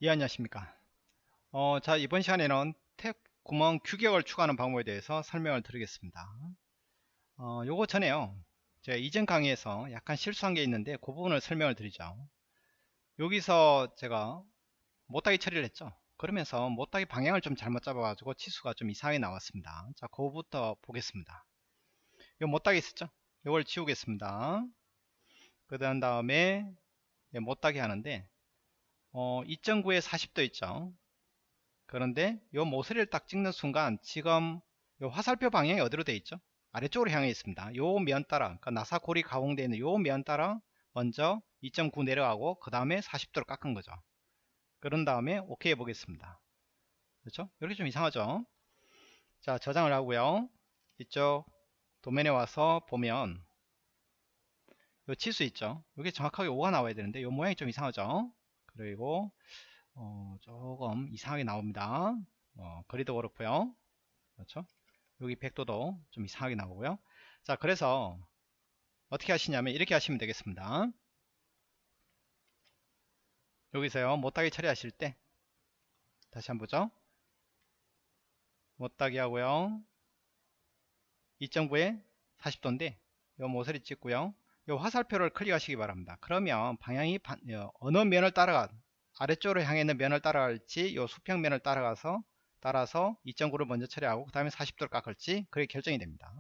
예, 안녕하십니까. 자, 이번 시간에는 탭 구멍 규격을 추가하는 방법에 대해서 설명을 드리겠습니다. 요거 전에요. 제가 이전 강의에서 약간 실수한 게 있는데 그 부분을 설명을 드리죠. 여기서 제가 못따기 처리를 했죠. 그러면서 못따기 방향을 좀 잘못 잡아가지고 치수가 좀 이상하게 나왔습니다. 자, 그거부터 보겠습니다. 요 못따기 있었죠? 요걸 지우겠습니다. 그 다음에 못따기 하는데 2.9에 40도 있죠. 그런데 요 모서리를 딱 찍는 순간 지금 요 화살표 방향이 어디로 되어 있죠? 아래쪽으로 향해 있습니다. 요 면 따라, 그러니까 나사골이 가공되어 있는 요 면 따라 먼저 2.9 내려가고 그 다음에 40도로 깎은 거죠. 그런 다음에 OK 해보겠습니다. 그렇죠? 이렇게 좀 이상하죠? 자, 저장을 하고요. 이쪽 도면에 와서 보면 요 치수 있죠? 이게 정확하게 5가 나와야 되는데 요 모양이 좀 이상하죠? 그리고 조금 이상하게 나옵니다. 거리도 그렇고요. 그렇죠? 여기 100도도 좀 이상하게 나오고요. 자, 그래서 어떻게 하시냐면 이렇게 하시면 되겠습니다. 여기서요, 못따기 처리하실 때 다시 한번 보죠. 못따기 하고요. 2.9에 40도인데 요 모서리 찍고요. 요 화살표를 클릭하시기 바랍니다. 그러면 방향이 어느 면을 따라가 아래쪽으로 향해 있는 면을 따라갈지 요 수평면을 따라서 2.9를 먼저 처리하고 그 다음에 40도를 깎을지 그게 결정이 됩니다.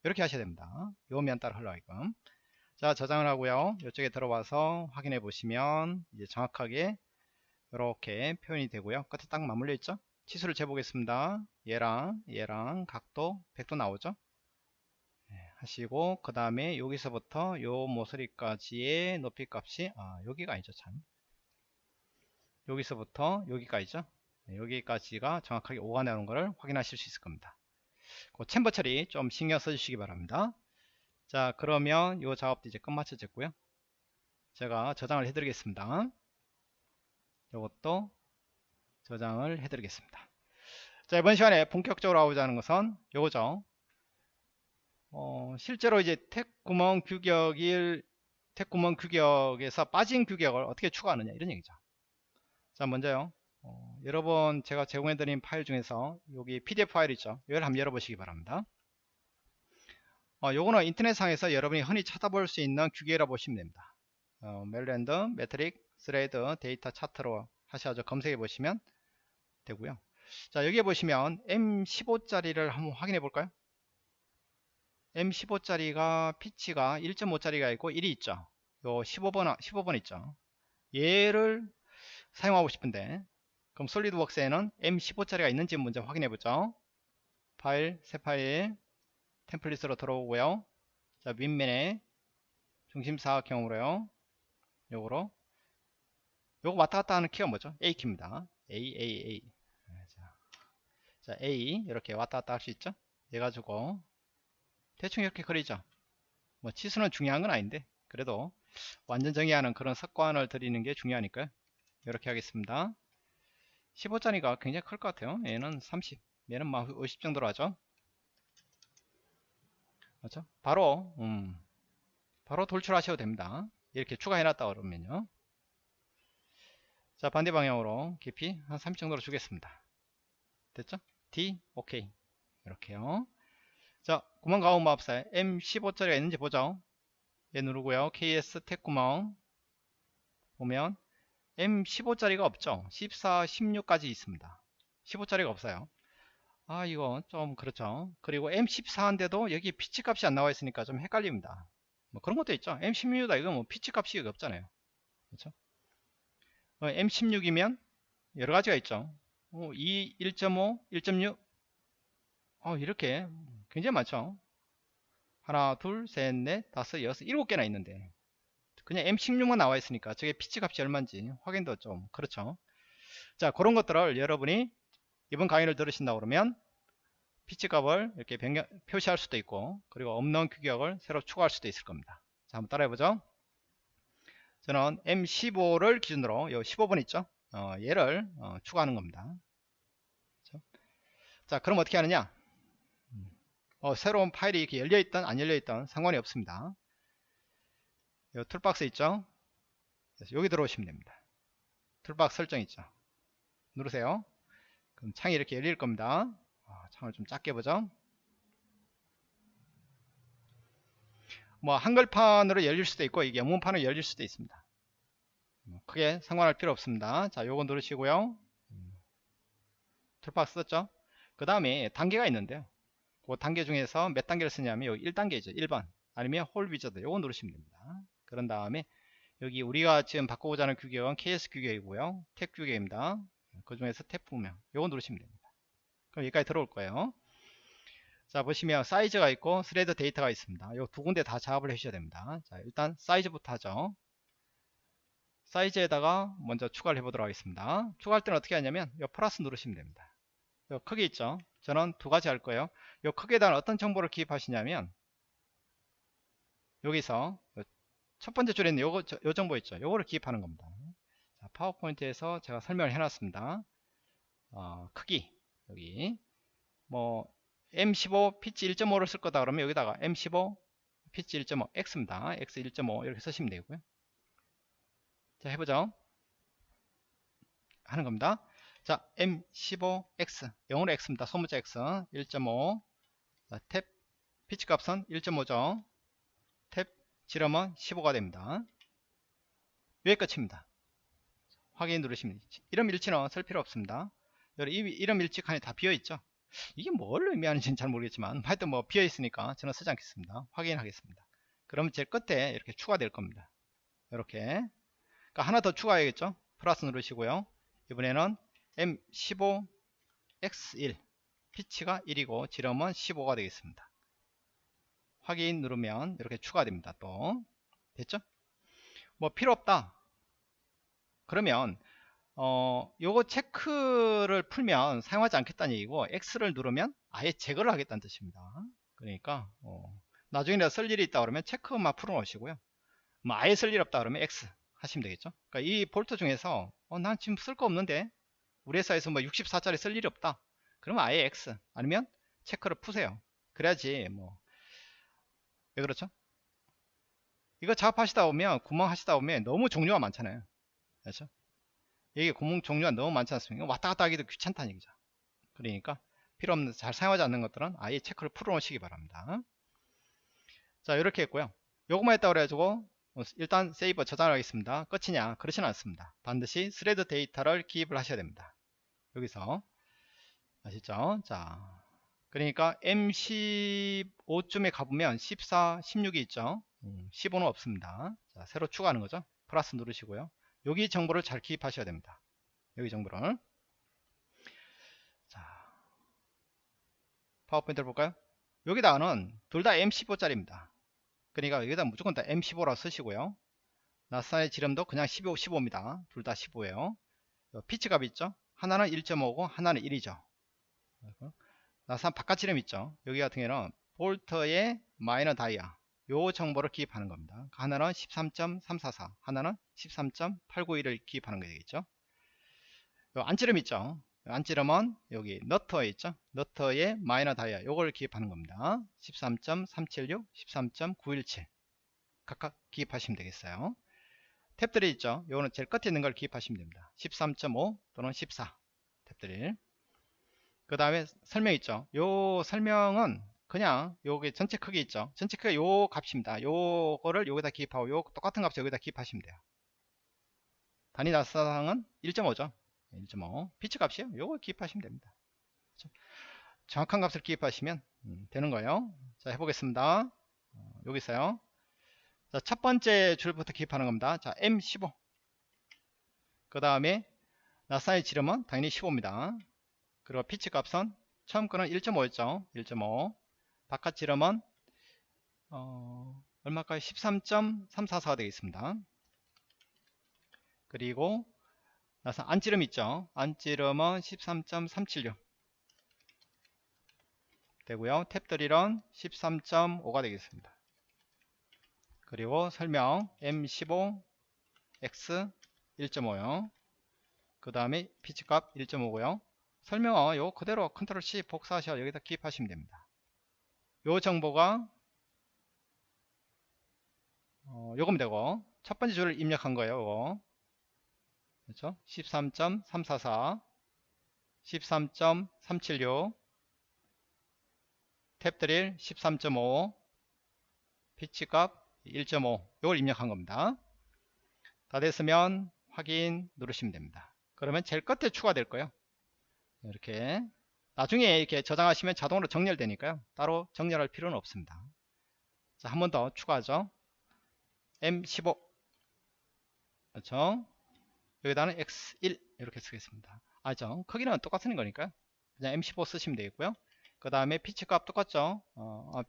이렇게 하셔야 됩니다. 요 면 따라 흘러가게끔. 자, 저장을 하고요. 이쪽에 들어와서 확인해 보시면 이제 정확하게 이렇게 표현이 되고요. 끝에 딱 맞물려 있죠? 치수를 재보겠습니다. 얘랑 각도 100도 나오죠? 하시고 그 다음에 여기서부터 요 모서리까지의 높이 값이 여기가 아니죠, 참. 여기서부터 여기까지죠. 여기까지가 정확하게 5가 나오는 것을 확인하실 수 있을 겁니다. 그 챔버 처리 좀 신경 써주시기 바랍니다. 자, 그러면 요 작업도 이제 끝마쳐졌고요. 제가 저장을 해드리겠습니다. 이것도 저장을 해드리겠습니다. 자, 이번 시간에 본격적으로 하고자 하는 것은 요거죠. 실제로 이제 택구멍 규격에서 빠진 규격을 어떻게 추가하느냐 이런 얘기죠. 자, 먼저요. 여러분 제가 제공해드린 파일 중에서 여기 PDF 파일 있죠. 이걸 한번 열어보시기 바랍니다. 요거는 인터넷상에서 여러분이 흔히 찾아볼 수 있는 규격이라 보시면 됩니다. 멜랜드, 매트릭, 스레드, 데이터 차트로 하셔서 검색해 보시면 되고요. 자, 여기에 보시면 M15짜리를 한번 확인해 볼까요? M15짜리가 피치가 1.5짜리가 있고 1이 있죠. 요 15번 있죠. 얘를 사용하고 싶은데 그럼 솔리드웍스에는 M15짜리가 있는지 먼저 확인해 보죠. 파일, 새 파일, 템플릿으로 들어오고요. 자, 윗면에 중심사각형으로요. 요거로 요거 왔다 갔다 하는 키가 뭐죠? A키입니다. A. 자, A 이렇게 왔다 갔다 할 수 있죠? 얘 가지고 대충 이렇게 그리죠. 뭐 치수는 중요한 건 아닌데 그래도 완전 정의하는 그런 습관을 들이는 게 중요하니까요. 이렇게 하겠습니다. 15짜리가 굉장히 클 것 같아요. 얘는 30, 얘는 막 50 정도로 하죠. 그렇죠? 바로 돌출하셔도 됩니다. 이렇게 추가해놨다 그러면요. 자, 반대 방향으로 깊이 한 30 정도로 주겠습니다. 됐죠? D, OK. 이렇게요. 자, 구멍 가운 마법사에 M15짜리가 있는지 보죠. 얘 누르고요. KS 탭 구멍 보면 M15짜리가 없죠. 14, 16까지 있습니다. 15짜리가 없어요. 이거 좀 그렇죠. 그리고 M14인데도 여기 피치 값이 안 나와 있으니까 좀 헷갈립니다. 뭐 그런 것도 있죠. M16이다 이거 뭐 피치 값이 없잖아요. 그렇죠? M16이면 여러 가지가 있죠. 2, 1.5, 1.6 이렇게 굉장히 많죠. 하나, 둘, 셋, 넷, 다섯, 여섯, 일곱 개나 있는데 그냥 M16만 나와 있으니까 저게 피치 값이 얼마인지 확인도 좀 그렇죠. 자, 그런 것들을 여러분이 이번 강의를 들으신다 그러면 피치 값을 이렇게 표시할 수도 있고 그리고 없는 규격을 새로 추가할 수도 있을 겁니다. 자, 한번 따라해 보죠. 저는 M15를 기준으로 요 15번 있죠. 얘를 추가하는 겁니다. 그렇죠? 자, 그럼 어떻게 하느냐? 새로운 파일이 이렇게 열려있던 안 열려있던 상관이 없습니다. 요 툴박스 있죠. 그래서 여기 들어오시면 됩니다. 툴박스 설정 있죠. 누르세요. 그럼 창이 이렇게 열릴 겁니다. 창을 좀 작게 보죠. 뭐 한글판으로 열릴 수도 있고 이게 영문판으로 열릴 수도 있습니다. 크게 상관할 필요 없습니다. 자, 요거 누르시고요. 툴박스 썼죠. 그 다음에 단계가 있는데요. 그 단계 중에서 몇 단계를 쓰냐면 여기 1단계죠. 1번 아니면 홀 위저드 요거 누르시면 됩니다. 그런 다음에 여기 우리가 지금 바꾸고자 하는 규격은 KS 규격이고요. 탭 규격입니다. 그 중에서 탭 부명 요거 누르시면 됩니다. 그럼 여기까지 들어올 거예요. 자, 보시면 사이즈가 있고 스레드 데이터가 있습니다. 요 두 군데 다 작업을 해주셔야 됩니다. 자, 일단 사이즈부터 하죠. 사이즈에다가 먼저 추가를 해보도록 하겠습니다. 추가할 때는 어떻게 하냐면 요 플러스 누르시면 됩니다. 요 크기 있죠. 저는 두 가지 할 거예요. 요 크기에다가 어떤 정보를 기입하시냐면 여기서 첫 번째 줄에 있는 요 정보 있죠. 요거를 기입하는 겁니다. 자, 파워포인트에서 제가 설명을 해놨습니다. 크기 여기 뭐 M15 피치 1.5를 쓸 거다 그러면 여기다가 M15 피치 1.5 X입니다. X 1.5 이렇게 쓰시면 되고요. 자, 해보죠. 하는 겁니다. 자, M15X 영어로 X입니다. 소문자 X 1.5 자, 탭 피치 값은 1.5죠. 탭 지름은 15가 됩니다. 여기 끝입니다. 확인 누르시면 이름 일치는 쓸 필요 없습니다. 이름 일치 칸이 다 비어있죠. 이게 뭘 의미하는지는 잘 모르겠지만 하여튼 뭐 비어있으니까 저는 쓰지 않겠습니다. 확인하겠습니다. 그러면 제일 끝에 이렇게 추가될 겁니다. 이렇게 그러니까 하나 더 추가해야겠죠. 플러스 누르시고요. 이번에는 M15X1 피치가 1이고 지름은 15가 되겠습니다. 확인 누르면 이렇게 추가됩니다. 또 됐죠? 뭐 필요 없다 그러면 요거 체크를 풀면 사용하지 않겠다는 얘기고 X를 누르면 아예 제거를 하겠다는 뜻입니다. 그러니까 나중에 쓸 일이 있다 그러면 체크만 풀어 놓으시고요. 뭐 아예 쓸 일 없다 그러면 X 하시면 되겠죠. 그러니까 이 볼트 중에서 난 지금 쓸 거 없는데 우리 회사에서 뭐 64짜리 쓸 일이 없다 그러면 아예 X 아니면 체크를 푸세요. 그래야지 뭐 왜 그렇죠? 이거 작업하시다 보면 구멍 하시다 보면 너무 종류가 많잖아요. 그렇죠? 이게 구멍 종류가 너무 많지 않습니까? 왔다 갔다 하기도 귀찮다는 얘기죠. 그러니까 필요 없는 잘 사용하지 않는 것들은 아예 체크를 풀어 놓으시기 바랍니다. 자, 이렇게 했고요. 요것만 했다 그래가지고 일단 세이버 저장을 하겠습니다. 끝이냐? 그렇지는 않습니다. 반드시 스레드 데이터를 기입을 하셔야 됩니다. 여기서 아시죠? 자, 그러니까 M15쯤에 가보면 14, 16이 있죠. 15는 없습니다. 자, 새로 추가하는 거죠. 플러스 누르시고요. 여기 정보를 잘 기입하셔야 됩니다. 여기 정보를. 자, 파워포인트를 볼까요? 여기다가는 둘 다 M15짜리입니다. 그러니까 여기다 무조건 다 M15라고 쓰시고요. 나사의 지름도 그냥 15, 15입니다. 둘 다 15예요. 피치 값 있죠? 하나는 1.5고 하나는 1이죠. 나사 바깥 지름 있죠? 여기 같은 경우는 볼트의 마이너 다이아 요 정보를 기입하는 겁니다. 하나는 13.344 하나는 13.891을 기입하는 게 되겠죠. 요 안지름 있죠? 안지름은 여기 너트에 있죠? 너트의 마이너 다이아 요걸 기입하는 겁니다. 13.376 13.917 각각 기입하시면 되겠어요. 탭들이 있죠? 요거는 제일 끝에 있는 걸 기입하시면 됩니다. 13.5 또는 14 탭들이. 그 다음에 설명 있죠? 요 설명은 그냥 요게 전체 크기 있죠? 전체 크기가 요 값입니다. 요거를 여기다 기입하고 요 똑같은 값을 여기다 기입하시면 돼요. 단위 나사상은 1.5죠? 1.5 피치 값이요. 요걸 기입하시면 됩니다. 그렇죠? 정확한 값을 기입하시면 되는 거예요. 자, 해보겠습니다. 여기 있어요. 자, 첫 번째 줄부터 기입하는 겁니다. 자, M15. 그 다음에 나사의 지름은 당연히 15입니다. 그리고 피치 값은 처음 거는 1.5였죠. 1.5. 바깥 지름은 얼마까지 13.344가 되겠습니다. 그리고 나서 안지름 있죠. 안지름은 13.376 되고요. 탭들이런 13.5가 되겠습니다. 그리고 설명 M15 X 1.5요. 그 다음에 피치값 1.5고요. 설명은 요 그대로 컨트롤 C 복사하셔서 여기다 기입하시면 됩니다. 요 정보가 요거면 되고 첫 번째 줄을 입력한 거예요. 요거. 그렇죠? 13.344 13.376, 탭 드릴 13.5, 피치값 1.5, 이걸 입력한 겁니다. 다 됐으면 확인 누르시면 됩니다. 그러면 제일 끝에 추가될 거예요. 이렇게 나중에 이렇게 저장하시면 자동으로 정렬되니까요. 따로 정렬할 필요는 없습니다. 자, 한 번 더 추가하죠. M15, 그렇죠? 여기다는 X1 이렇게 쓰겠습니다. 알죠? 크기는 똑같은 거니까요. 그냥 M15 쓰시면 되겠고요. 그 다음에 피치 값 똑같죠?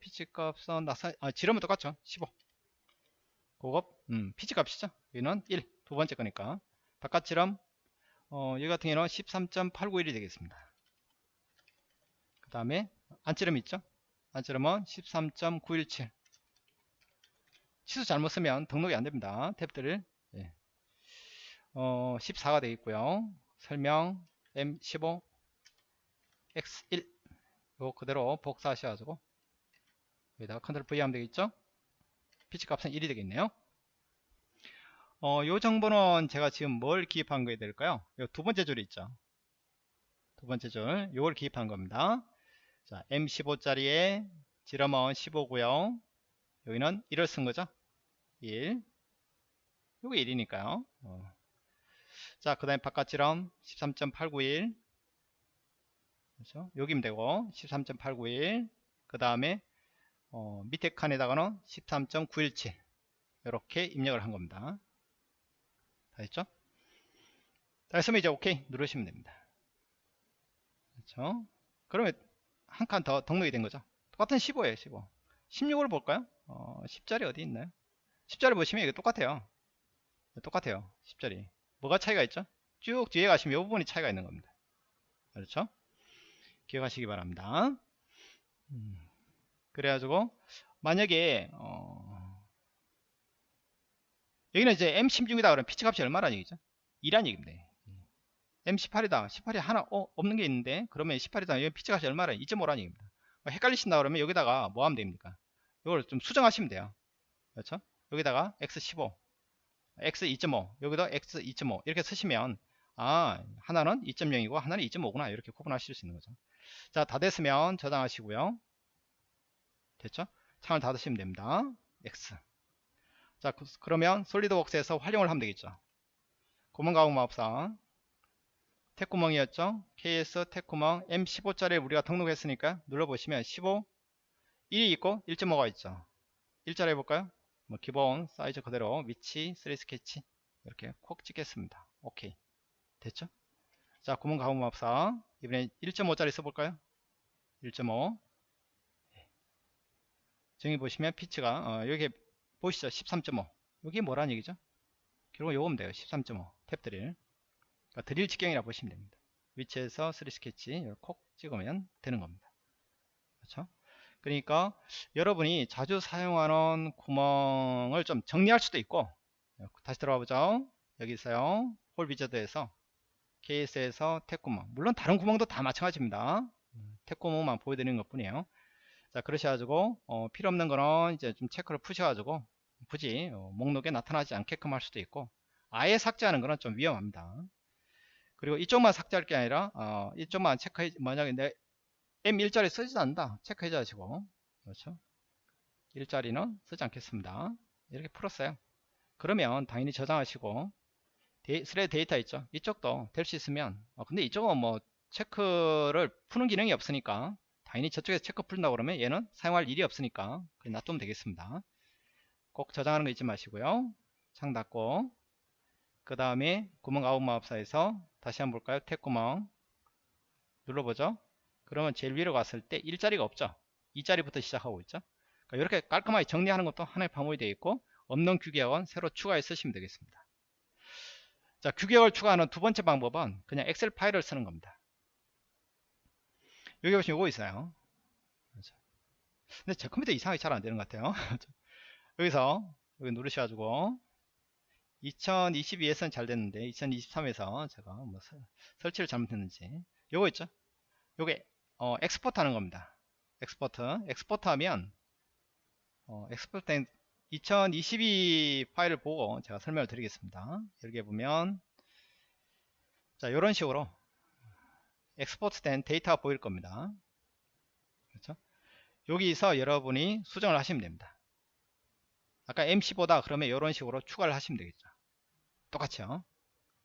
피치 값은 지름은 똑같죠? 15. 그거 피치 값이죠? 여기는 1, 두 번째 거니까. 바깥 지름 여기 같은 경우는 13.891이 되겠습니다. 그 다음에 안지름 있죠? 안지름은 13.917. 치수 잘못 쓰면 등록이 안 됩니다. 탭들을 14가 되겠고요. 설명 M15 X1 이거 그대로 복사하셔가지고 여기다가 컨트롤 V 하면 되겠죠? 피치 값은 1이 되겠네요. 요 정보는 제가 지금 뭘 기입한 거에 될까요? 요 두 번째 줄 있죠? 두 번째 줄 요걸 기입한 겁니다. 자, M15짜리에 지름은 15고요. 여기는 1을 쓴 거죠? 1. 요게 1이니까요. 자, 그 다음에 바깥 지름 13.891. 그렇죠? 여기면 되고 13.891. 그 다음에 밑에 칸에다가는 13.917 이렇게 입력을 한 겁니다. 다 했죠? 다 했으면 이제 OK 누르시면 됩니다. 그렇죠? 그러면 한 칸 더 등록이 된 거죠. 똑같은 15예요. 15. 16을 볼까요? 10짜리 어디 있나요? 10짜리 보시면 이게 똑같아요. 똑같아요. 10짜리. 뭐가 차이가 있죠? 쭉 뒤에 가시면 이 부분이 차이가 있는 겁니다. 그렇죠? 기억하시기 바랍니다. 그래가지고 만약에 여기는 이제 M16이다 그러면 피치 값이 얼마라는 얘기죠? 2란 얘기입니다. M18이다. 18이 하나 없는 게 있는데 그러면 18이다. 여기 피치 값이 얼마라? 2.5라는 얘기입니다. 헷갈리신다 그러면 여기다가 뭐 하면 됩니까? 이걸 좀 수정하시면 돼요. 그렇죠? 여기다가 X15, X2.5, 여기다 X2.5 이렇게 쓰시면 하나는 2.0이고 하나는 2.5구나 이렇게 구분하실 수 있는 거죠. 자, 다 됐으면 저장하시고요. 됐죠? 창을 닫으시면 됩니다. X. 자, 그러면 솔리드웍스에서 활용을 하면 되겠죠. 구멍가공 마법사 탭구멍이었죠. KS 탭구멍 M15짜리 우리가 등록했으니까 눌러보시면 15 1이 있고 1.5가 있죠. 1자리 해볼까요? 뭐 기본 사이즈 그대로 위치 3 스케치 이렇게 콕 찍겠습니다. 오케이 됐죠? 자, 구멍가공 마법사 이번에 1.5짜리 써볼까요? 1.5 정의 보시면 피치가 여기 보시죠. 13.5 여기 뭐라는 얘기죠? 결국 요거면 돼요. 13.5 탭 드릴, 그러니까 드릴 직경이라 보시면 됩니다. 위치에서 3 스케치 콕 찍으면 되는 겁니다. 그렇죠? 그러니까 여러분이 자주 사용하는 구멍을 좀 정리할 수도 있고, 다시 들어가 보죠. 여기 있어요. 홀 위저드에서 KS에서 탭구멍, 물론 다른 구멍도 다 마찬가지입니다. 탭구멍만 보여드리는 것 뿐이에요. 자, 그러셔가지고 필요 없는 거는 이제 좀 체크를 푸셔가지고 굳이 목록에 나타나지 않게끔 할 수도 있고, 아예 삭제하는 거는 좀 위험합니다. 그리고 이쪽만 삭제할 게 아니라 이쪽만 체크해, 만약에 내 M1짜리 쓰지도 않는다 체크해 주시고, 그렇죠? 1짜리는 쓰지 않겠습니다. 이렇게 풀었어요. 그러면 당연히 저장하시고 스레드 데이터 있죠? 이쪽도 될 수 있으면 근데 이쪽은 뭐 체크를 푸는 기능이 없으니까 당연히 저쪽에서 체크 풀린다고 그러면 얘는 사용할 일이 없으니까 그냥 놔두면 되겠습니다. 꼭 저장하는 거 잊지 마시고요. 창 닫고 그 다음에 구멍 아웃 마법사에서 다시 한번 볼까요? 탭구멍 눌러보죠. 그러면 제일 위로 갔을 때 1자리가 없죠. 2자리부터 시작하고 있죠. 그러니까 이렇게 깔끔하게 정리하는 것도 하나의 방법이 되어 있고, 없는 규격은 새로 추가해 쓰시면 되겠습니다. 자, 규격을 추가하는 두 번째 방법은 그냥 엑셀 파일을 쓰는 겁니다. 여기 보시면 이거 있어요. 그렇죠. 근데 제 컴퓨터 이상하게 잘 안 되는 것 같아요. 여기서 여기 누르셔가지고 2022에서는 잘 됐는데 2023에서 제가 뭐 설치를 잘못했는지 요거 있죠. 요게 엑스포트 하는 겁니다. 엑스포트 하면 엑스포트 된 2022 파일을 보고 제가 설명을 드리겠습니다. 여기 보면 자, 요런 식으로 엑스포트 된 데이터가 보일 겁니다. 그렇죠? 여기서 여러분이 수정을 하시면 됩니다. 아까 MC4다 그러면 이런 식으로 추가를 하시면 되겠죠. 똑같이요.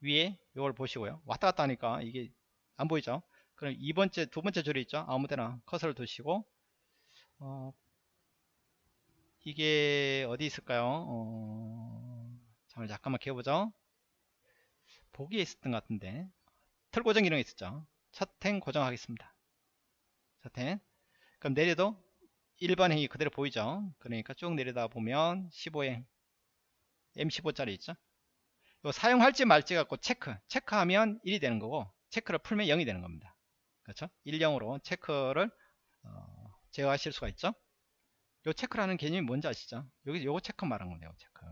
위에 이걸 보시고요. 왔다 갔다 하니까 이게 안 보이죠? 그럼 두 번째 줄이 있죠? 아무데나 커서를 두시고, 이게 어디 있을까요? 잠깐만 기어보죠. 보기에 있었던 것 같은데. 틀 고정 기능이 있었죠. 첫 행 고정하겠습니다. 첫 행. 그럼 내려도 1번 행이 그대로 보이죠? 그러니까 쭉 내려다 보면 15행, M15짜리 있죠? 이거 사용할지 말지 갖고 체크하면 1이 되는 거고, 체크를 풀면 0이 되는 겁니다. 그렇죠? 1, 0으로 체크를 제어하실 수가 있죠? 요 체크라는 개념이 뭔지 아시죠? 여기 요거 체크 말한 건데요. 체크.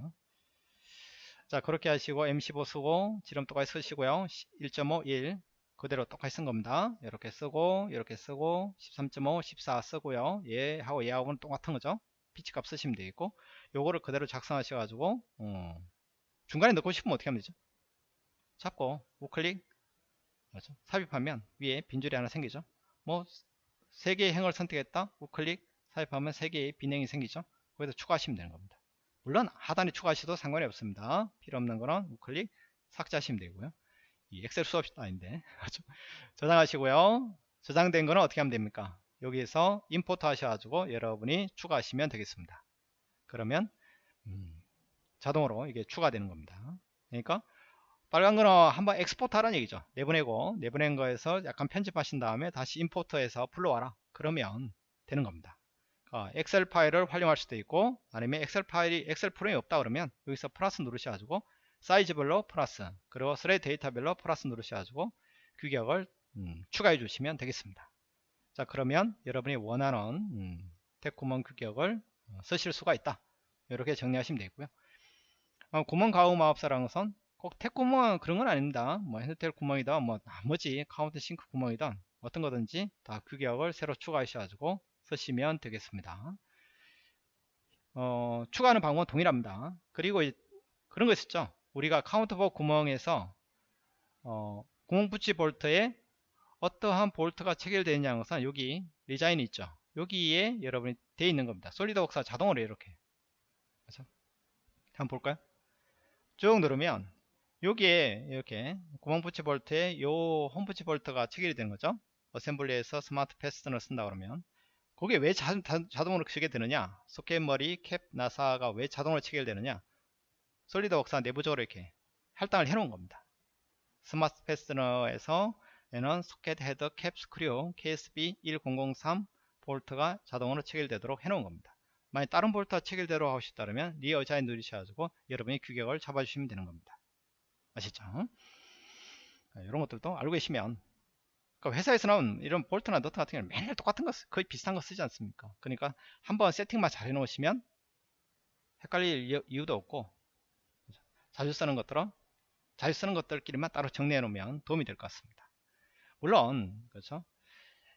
자, 그렇게 하시고 M15 쓰고 지름 똑같이 쓰시고요. 1.5, 1 그대로 똑같이 쓴 겁니다. 이렇게 쓰고 이렇게 쓰고 13.5, 14 쓰고요. 얘하고 얘하고는 똑같은 거죠. 피치 값 쓰시면 되겠고, 요거를 그대로 작성하셔 가지고 중간에 넣고 싶으면 어떻게 하면 되죠? 잡고 우클릭, 그렇죠? 삽입하면 위에 빈줄이 하나 생기죠. 뭐 3개의 행을 선택했다, 우클릭 삽입하면 3개의 빈행이 생기죠. 거기서 추가하시면 되는 겁니다. 물론 하단에 추가하셔도 상관이 없습니다. 필요 없는 거는 우클릭 삭제하시면 되고요. 이 엑셀 수업이 아닌데 저장하시고요. 저장된 거는 어떻게 하면 됩니까? 여기에서 임포트 하셔가지고 여러분이 추가하시면 되겠습니다. 그러면 자동으로 이게 추가되는 겁니다. 그러니까 빨간 거는 한번 엑스포트 하라는 얘기죠. 내보낸 거에서 약간 편집하신 다음에 다시 임포트해서 불러와라. 그러면 되는 겁니다. 엑셀 파일을 활용할 수도 있고, 아니면 엑셀 프로그램이 없다 그러면 여기서 플러스 누르셔가지고 사이즈별로 플러스, 그리고 스레드 데이터별로 플러스 누르셔가지고 규격을 추가해 주시면 되겠습니다. 자, 그러면 여러분이 원하는 텍 구멍 규격을 쓰실 수가 있다. 이렇게 정리하시면 되고요. 구멍 가우 마법사라는 것은 꼭 텍 구멍 그런 건 아닙니다. 뭐 핸드텔 구멍이다, 뭐 나머지 카운트 싱크 구멍이다, 어떤 거든지 다 규격을 새로 추가하셔가지고 쓰시면 되겠습니다. 추가하는 방법은 동일합니다. 그리고 그런 거 있었죠. 우리가 카운터버 구멍에서 구멍 붙이 볼트에 어떠한 볼트가 체결되어 있냐는 것은 여기 디자인이 있죠. 여기에 여러분이 되어 있는 겁니다. 솔리드웍스가 자동으로 이렇게. 그래서 한번 볼까요? 쭉 누르면 여기에 이렇게 구멍 붙이 볼트에 요 홈 붙이 볼트가 체결이 되는 거죠. 어셈블리에서 스마트 패스너를 쓴다 그러면 그게 왜 자동으로 체결되느냐, 소켓 머리 캡 나사가 왜 자동으로 체결되느냐, 솔리드웍스가 내부적으로 이렇게 할당을 해 놓은 겁니다. 스마트 패스너에서 얘는 소켓 헤더 캡 스크류 KSB 1003 볼트가 자동으로 체결되도록 해 놓은 겁니다. 만약 다른 볼트가 체결되도록 하고 싶다면 리어자인 누르셔가지고 여러분이 규격을 잡아주시면 되는 겁니다. 아시죠? 이런 것들도 알고 계시면, 그러니까 회사에서는 이런 볼트나 너트 같은 경우는 맨날 똑같은 거, 거의 비슷한 거 쓰지 않습니까? 그러니까 한번 세팅만 잘 해놓으시면 헷갈릴 이유도 없고, 자주 쓰는 것들끼리만 따로 정리해 놓으면 도움이 될 것 같습니다. 물론 그렇죠,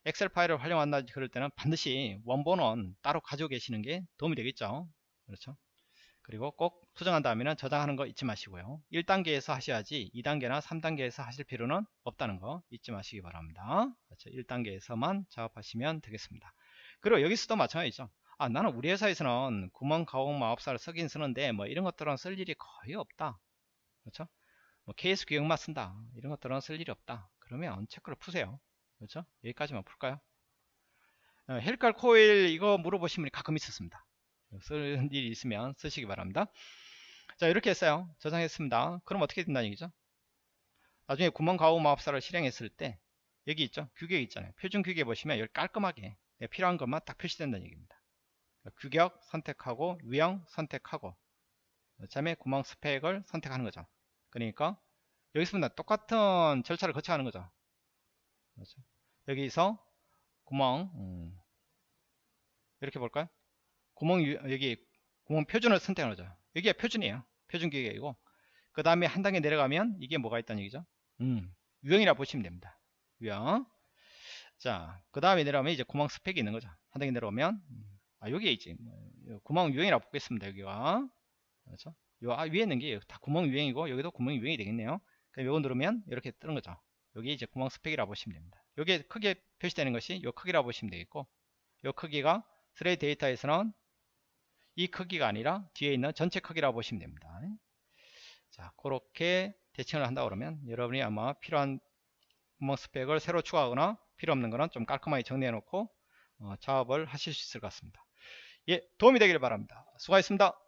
엑셀 파일을 활용한다 그럴 때는 반드시 원본은 따로 가지고 계시는 게 도움이 되겠죠. 그렇죠. 그리고 꼭 수정한 다음에는 저장하는 거 잊지 마시고요. 1단계에서 하셔야지 2단계나 3단계에서 하실 필요는 없다는 거 잊지 마시기 바랍니다. 그렇죠? 1단계에서만 작업하시면 되겠습니다. 그리고 여기서도 마찬가지죠. 나는 우리 회사에서는 구멍 가공 마법사를 쓰긴 쓰는데 뭐 이런 것들은 쓸 일이 거의 없다. 그렇죠? 뭐 KS 규격만 쓴다. 이런 것들은 쓸 일이 없다. 그러면 체크를 푸세요. 그렇죠? 여기까지만 풀까요? 헬칼 코일 이거 물어보신 분이 가끔 있었습니다. 쓸 일이 있으면 쓰시기 바랍니다. 자, 이렇게 했어요. 저장했습니다. 그럼 어떻게 된다는 얘기죠? 나중에 구멍 가우 마법사를 실행했을 때 여기 있죠, 규격 있잖아요. 표준 규격에 보시면 여기 깔끔하게 필요한 것만 딱 표시된다는 얘기입니다. 규격 선택하고 유형 선택하고 그다음에 구멍 스펙을 선택하는 거죠. 그러니까 여기서부터 똑같은 절차를 거쳐가는 거죠. 그렇죠? 여기서 구멍 이렇게 볼까요? 여기 구멍 표준을 선택하는 거죠. 여기가 표준이에요. 표준 규격이고, 그 다음에 한 단계 내려가면 이게 뭐가 있다는 얘기죠? 유형이라 보시면 됩니다. 유형. 자, 그 다음에 내려가면 이제 구멍 스펙이 있는 거죠. 한 단계 내려오면 여기에 있지. 구멍 유형이라 보겠습니다. 여기가. 그렇죠? 위에 있는 게 다 구멍 유형이고 여기도 구멍 유형이 되겠네요. 그럼 이거 누르면 이렇게 뜨는 거죠. 여기 이제 구멍 스펙이라고 보시면 됩니다. 여기에 크게 표시되는 것이 이 크기라고 보시면 되겠고, 이 크기가 스레이트 데이터에서는 이 크기가 아니라 뒤에 있는 전체 크기라고 보시면 됩니다. 자, 그렇게 대칭을 한다 그러면 여러분이 아마 필요한 구멍 스펙을 새로 추가하거나 필요 없는 거는 좀 깔끔하게 정리해 놓고 작업을 하실 수 있을 것 같습니다. 예, 도움이 되기를 바랍니다. 수고하셨습니다.